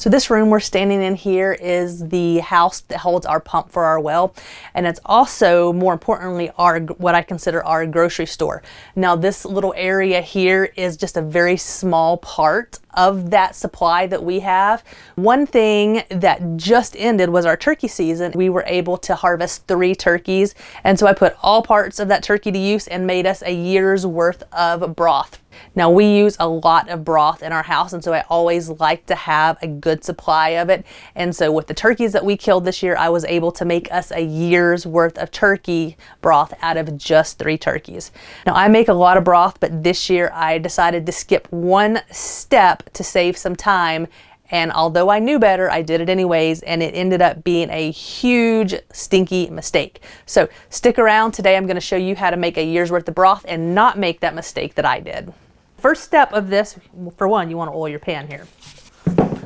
So this room we're standing in here is the house that holds our pump for our well, and it's also, more importantly, what I consider our grocery store. Now this little area here is just a very small part of that supply that we have. One thing that just ended was our turkey season. We were able to harvest 3 turkeys, and so I put all parts of that turkey to use and made us a year's worth of broth. Now we use a lot of broth in our house, and so I always like to have a good supply of it. And so with the turkeys that we killed this year, I was able to make us a year's worth of turkey broth out of just 3 turkeys. Now I make a lot of broth, but this year I decided to skip one step to save some time. And although I knew better, I did it anyways, and it ended up being a huge, stinky mistake. So stick around. Today I'm going to show you how to make a year's worth of broth and not make that mistake that I did. First step of this, for one, you want to oil your pan here.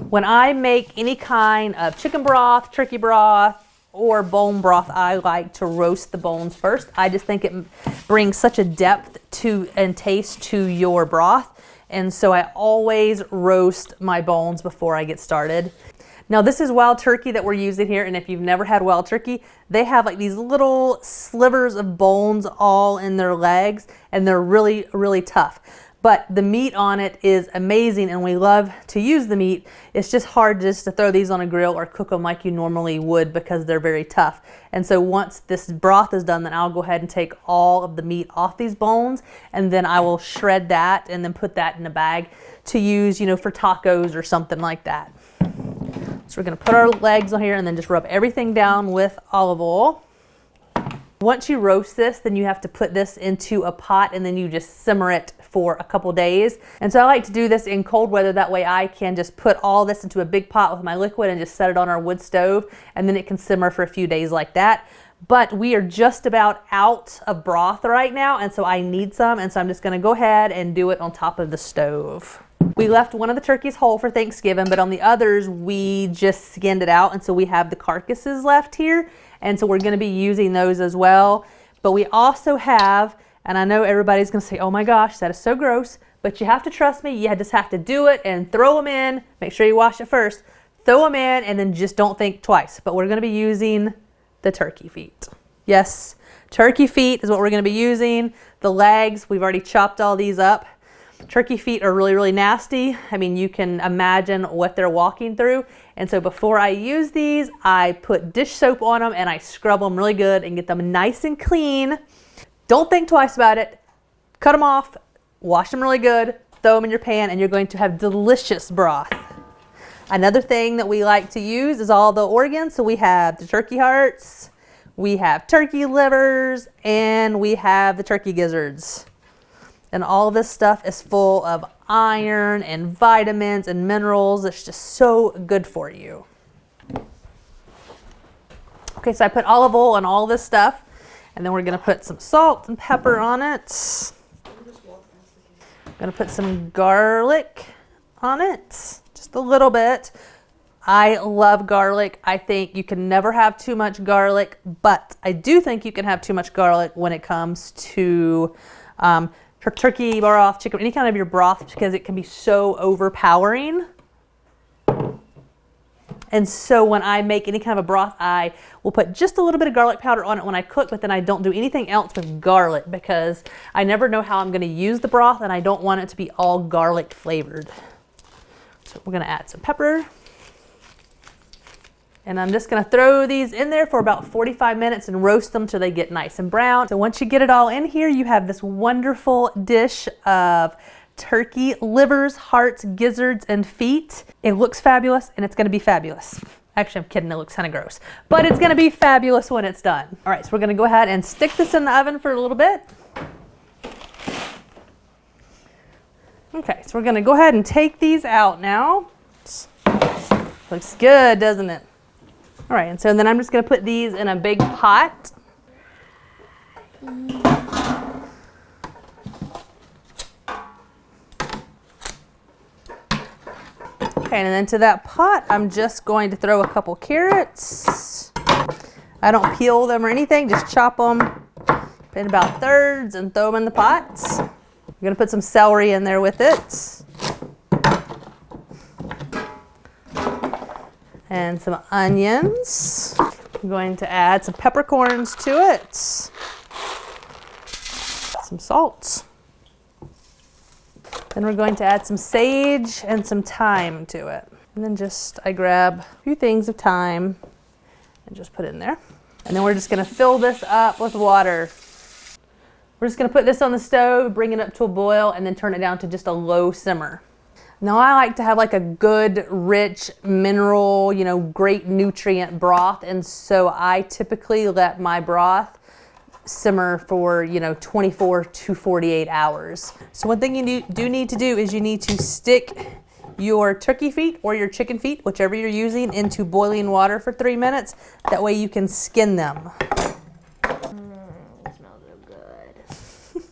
When I make any kind of chicken broth, turkey broth, or bone broth, I like to roast the bones first. I just think it brings such a depth and taste to your broth. And so I always roast my bones before I get started. Now this is wild turkey that we're using here, and if you've never had wild turkey, they have like these little slivers of bones all in their legs, and they're really, really tough. But the meat on it is amazing, and we love to use the meat. It's just hard just to throw these on a grill or cook them like you normally would because they're very tough. And so once this broth is done, then I'll go ahead and take all of the meat off these bones, and then I will shred that and then put that in a bag to use, you know, for tacos or something like that. So we're gonna put our legs on here and then just rub everything down with olive oil. Once you roast this, then you have to put this into a pot and then you just simmer it for a couple days. And so I like to do this in cold weather. That way I can just put all this into a big pot with my liquid and just set it on our wood stove, and then it can simmer for a few days like that. But we are just about out of broth right now, and so I need some, and so I'm just gonna go ahead and do it on top of the stove. We left one of the turkeys whole for Thanksgiving, but on the others we just skinned it out, and so we have the carcasses left here, and so we're gonna be using those as well. But we also have, and I know everybody's gonna say, oh my gosh, that is so gross, but you have to trust me, you just have to do it and throw them in. Make sure you wash it first, throw them in, and then just don't think twice. But we're gonna be using the turkey feet. Yes, turkey feet is what we're gonna be using. The legs, we've already chopped all these up. Turkey feet are really, really nasty. I mean, you can imagine what they're walking through. And so before I use these, I put dish soap on them and I scrub them really good and get them nice and clean. Don't think twice about it. Cut them off, wash them really good, throw them in your pan, and you're going to have delicious broth. Another thing that we like to use is all the organs. So we have the turkey hearts, we have turkey livers, and we have the turkey gizzards. And all of this stuff is full of iron and vitamins and minerals. It's just so good for you. Okay, so I put olive oil on all this stuff, and then we're gonna put some salt and pepper on it. I'm gonna put some garlic on it, just a little bit. I love garlic. I think you can never have too much garlic, but I do think you can have too much garlic when it comes to turkey broth, chicken, any kind of your broth, because it can be so overpowering. And so when I make any kind of a broth, I will put just a little bit of garlic powder on it when I cook, but then I don't do anything else with garlic because I never know how I'm going to use the broth, and I don't want it to be all garlic flavored. So we're going to add some pepper. And I'm just gonna throw these in there for about 45 minutes and roast them till they get nice and brown. So once you get it all in here, you have this wonderful dish of turkey livers, hearts, gizzards, and feet. It looks fabulous, and it's gonna be fabulous. Actually, I'm kidding, it looks kind of gross, but it's gonna be fabulous when it's done. All right, so we're gonna go ahead and stick this in the oven for a little bit. Okay, so we're gonna go ahead and take these out now. Looks good, doesn't it? All right, and so then I'm just gonna put these in a big pot. Okay, and then to that pot, I'm just going to throw a couple carrots. I don't peel them or anything, just chop them in about thirds and throw them in the pots. I'm gonna put some celery in there with it. and some onions. I'm going to add some peppercorns to it, some salt. Then we're going to add some sage and some thyme to it. And then I grab a few things of thyme and just put it in there. And then we're just gonna fill this up with water. We're just gonna put this on the stove, bring it up to a boil, and then turn it down to just a low simmer. Now I like to have like a good, rich, mineral, great nutrient broth. And so I typically let my broth simmer for 24 to 48 hours. So one thing you do need to do is you need to stick your turkey feet or your chicken feet, whichever you're using, into boiling water for 3 minutes. That way you can skin them. It smells so good.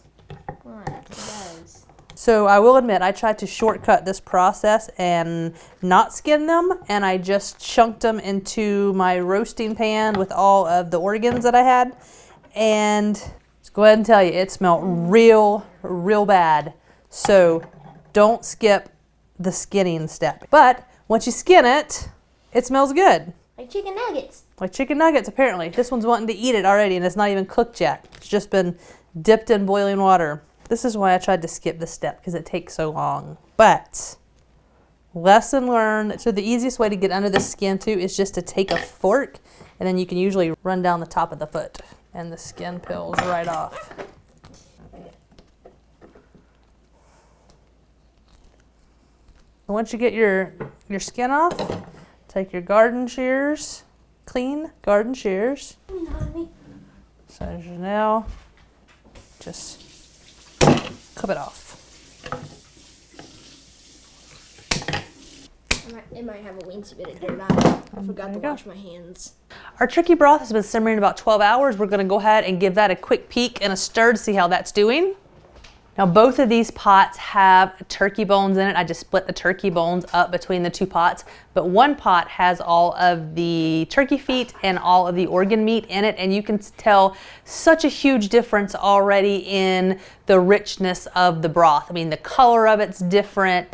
What? It does. So I will admit, I tried to shortcut this process and not skin them, and I just chunked them into my roasting pan with all of the organs that I had. And just go ahead and tell you, it smelled real bad. So don't skip the skinning step. But once you skin it, it smells good. Like chicken nuggets. Like chicken nuggets, apparently. This one's wanting to eat it already, and it's not even cooked yet. It's just been dipped in boiling water. This is why I tried to skip this step, because it takes so long. But lesson learned. So the easiest way to get under the skin too is just to take a fork, and then you can usually run down the top of the foot, and the skin peels right off. Once you get your skin off, take your garden shears, clean garden shears. So as you know, just clip it off. It might have a weensy bit of dirt on it. I forgot to wash my hands. Our turkey broth has been simmering about 12 hours. We're going to go ahead and give that a quick peek and a stir to see how that's doing. Now both of these pots have turkey bones in it. I just split the turkey bones up between the two pots, but one pot has all of the turkey feet and all of the organ meat in it, and you can tell such a huge difference already in the richness of the broth. I mean, the color of it's different.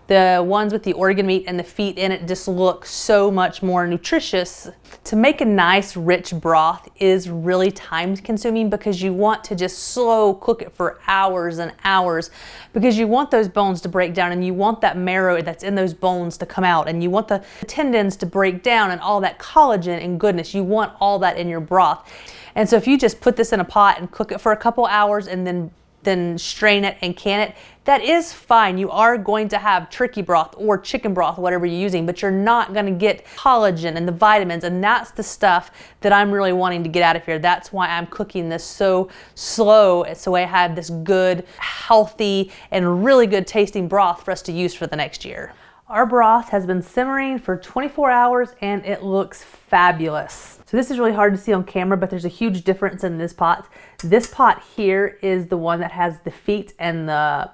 The ones with the organ meat and the feet in it just look so much more nutritious. To make a nice rich broth is really time consuming, because you want to just slow cook it for hours and hours, because you want those bones to break down, and you want that marrow that's in those bones to come out, and you want the tendons to break down, and all that collagen and goodness. You want all that in your broth. And so if you just put this in a pot and cook it for a couple hours and then strain it and can it, that is fine. You are going to have turkey broth or chicken broth, whatever you're using, but you're not going to get collagen and the vitamins, and that's the stuff that I'm really wanting to get out of here. That's why I'm cooking this so slow, so I have this good, healthy, and really good tasting broth for us to use for the next year. Our broth has been simmering for 24 hours and it looks fabulous. So this is really hard to see on camera, but there's a huge difference in this pot. This pot here is the one that has the feet and the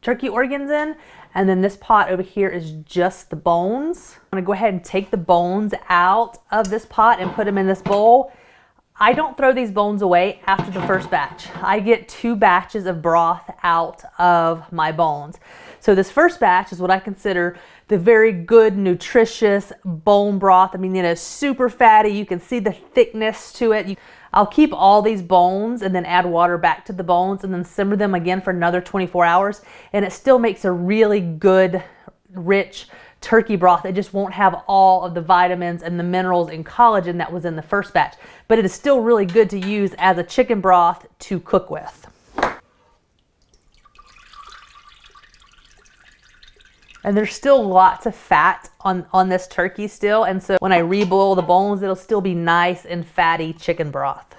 turkey organs in, and then this pot over here is just the bones. I'm gonna go ahead and take the bones out of this pot and put them in this bowl. I don't throw these bones away after the first batch. I get 2 batches of broth out of my bones. So this first batch is what I consider the very good, nutritious bone broth. I mean, it is super fatty. You can see the thickness to it. I'll keep all these bones and then add water back to the bones and then simmer them again for another 24 hours. And it still makes a really good, rich turkey broth. It just won't have all of the vitamins and the minerals and collagen that was in the first batch. But it is still really good to use as a chicken broth to cook with. And there's still lots of fat on this turkey still. And so when I reboil the bones, it'll still be nice and fatty chicken broth.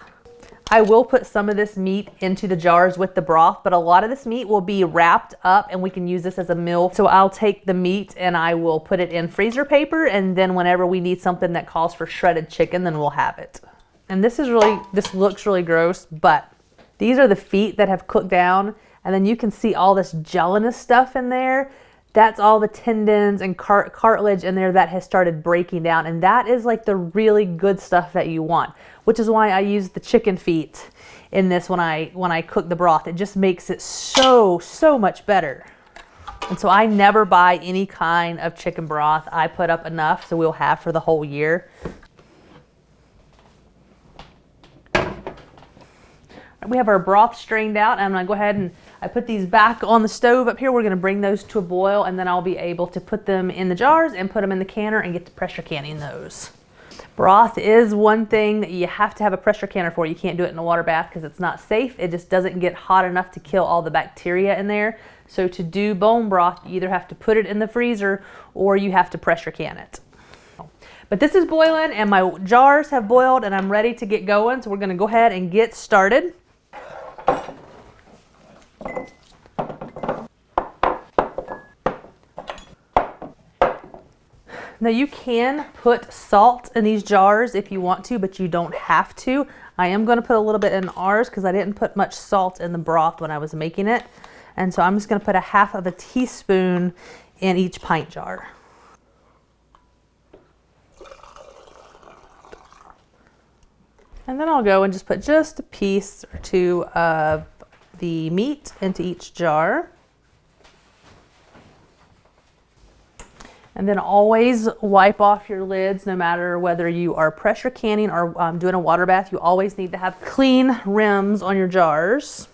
I will put some of this meat into the jars with the broth, but a lot of this meat will be wrapped up and we can use this as a meal. So I'll take the meat and I will put it in freezer paper, and then whenever we need something that calls for shredded chicken, then we'll have it. And this looks really gross, but these are the feet that have cooked down, and then you can see all this gelatinous stuff in there. That's all the tendons and cartilage in there that has started breaking down. And that is like the really good stuff that you want, which is why I use the chicken feet in this when I cook the broth. It just makes it so much better. And so I never buy any kind of chicken broth. I put up enough so we'll have for the whole year. We have our broth strained out, and I'm gonna go ahead and I put these back on the stove up here. We're gonna bring those to a boil, and then I'll be able to put them in the jars and put them in the canner and get to pressure canning those. Broth is one thing that you have to have a pressure canner for. You can't do it in a water bath because it's not safe. It just doesn't get hot enough to kill all the bacteria in there. So to do bone broth, you either have to put it in the freezer or you have to pressure can it. But this is boiling and my jars have boiled and I'm ready to get going. So we're gonna go ahead and get started. Now you can put salt in these jars if you want to, but you don't have to. I am going to put a little bit in ours because I didn't put much salt in the broth when I was making it. And so I'm just going to put a half of a teaspoon in each pint jar. And then I'll go and just put just a piece or two of the meat into each jar. And then always wipe off your lids, no matter whether you are pressure canning or doing a water bath. You always need to have clean rims on your jars.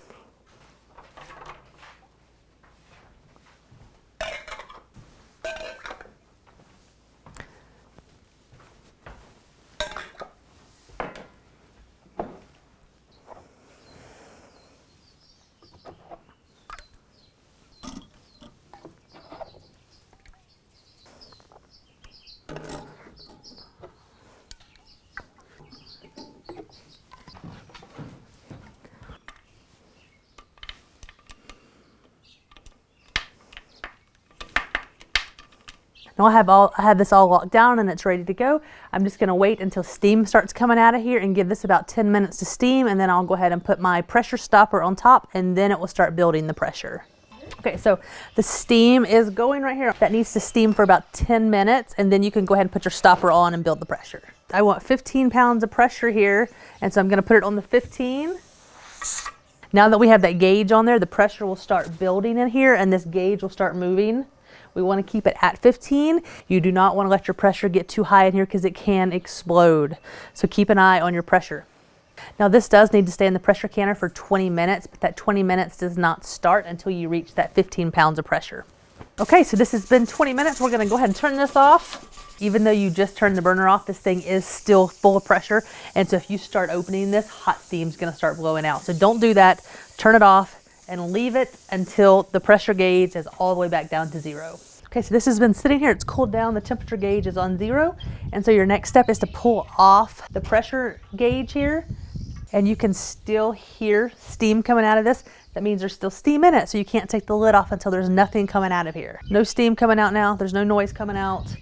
Now I have this all locked down and it's ready to go. I'm just gonna wait until steam starts coming out of here and give this about 10 minutes to steam, and then I'll go ahead and put my pressure stopper on top, and then it will start building the pressure. Okay, so the steam is going right here. That needs to steam for about 10 minutes, and then you can go ahead and put your stopper on and build the pressure. I want 15 pounds of pressure here, and so I'm gonna put it on the 15. Now that we have that gauge on there, the pressure will start building in here, and this gauge will start moving. We want to keep it at 15. You do not want to let your pressure get too high in here because it can explode. So keep an eye on your pressure. Now this does need to stay in the pressure canner for 20 minutes, but that 20 minutes does not start until you reach that 15 pounds of pressure. Okay, so this has been 20 minutes. We're going to go ahead and turn this off. Even though you just turned the burner off, this thing is still full of pressure. And so if you start opening this, hot steam is going to start blowing out. So don't do that. Turn it off and leave it until the pressure gauge is all the way back down to 0. Okay, so this has been sitting here, it's cooled down, the temperature gauge is on 0. And so your next step is to pull off the pressure gauge here, and you can still hear steam coming out of this. That means there's still steam in it, so you can't take the lid off until there's nothing coming out of here. No steam coming out now, there's no noise coming out.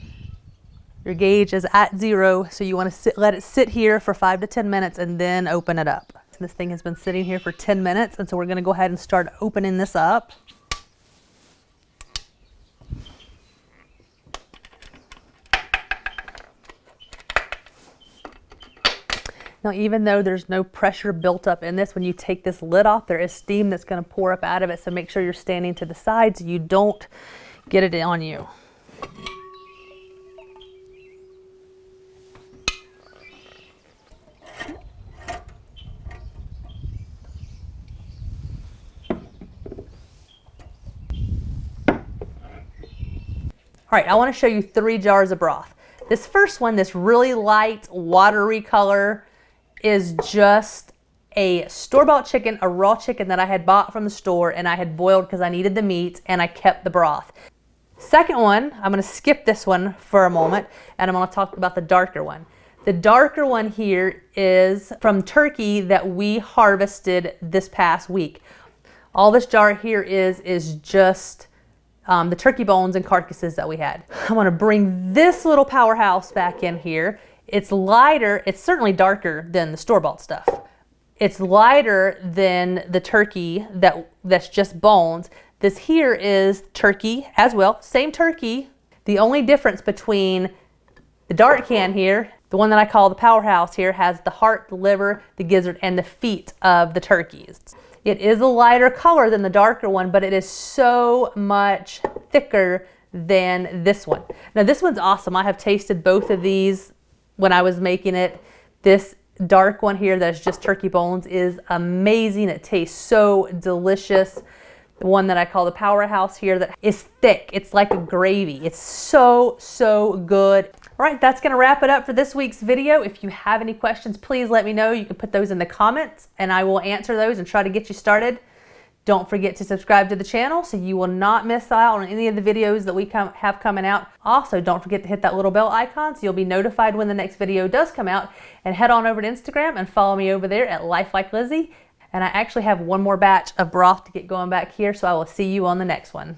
Your gauge is at 0, so you want to let it sit here for 5 to 10 minutes and then open it up. This thing has been sitting here for 10 minutes, and so we're going to go ahead and start opening this up. Now, even though there's no pressure built up in this, when you take this lid off, there is steam that's going to pour up out of it, so make sure you're standing to the side so you don't get it on you. All right, I want to show you 3 jars of broth. This first one, this really light, watery color, is just a store-bought chicken, a raw chicken that I had bought from the store and I had boiled because I needed the meat and I kept the broth. Second one, I'm going to skip this one for a moment and I'm going to talk about the darker one. The darker one here is from turkey that we harvested this past week. All this jar here is just the turkey bones and carcasses that we had. I want to bring this little powerhouse back in here. It's lighter, it's certainly darker than the store-bought stuff. It's lighter than the turkey that's just bones. This here is turkey as well, same turkey. The only difference between the dark can here, the one that I call the powerhouse here, has the heart, the liver, the gizzard, and the feet of the turkeys. It is a lighter color than the darker one, but it is so much thicker than this one. Now this one's awesome. I have tasted both of these when I was making it. This dark one here that's just turkey bones is amazing. It tastes so delicious. The one that I call the powerhouse here that is thick. It's like a gravy. It's so, so good. All right, that's gonna wrap it up for this week's video. If you have any questions, please let me know. You can put those in the comments and I will answer those and try to get you started. Don't forget to subscribe to the channel so you will not miss out on any of the videos that we have coming out. Also, don't forget to hit that little bell icon so you'll be notified when the next video does come out. And head on over to Instagram and follow me over there at Life Like Lizzie. And I actually have one more batch of broth to get going back here, so I will see you on the next one.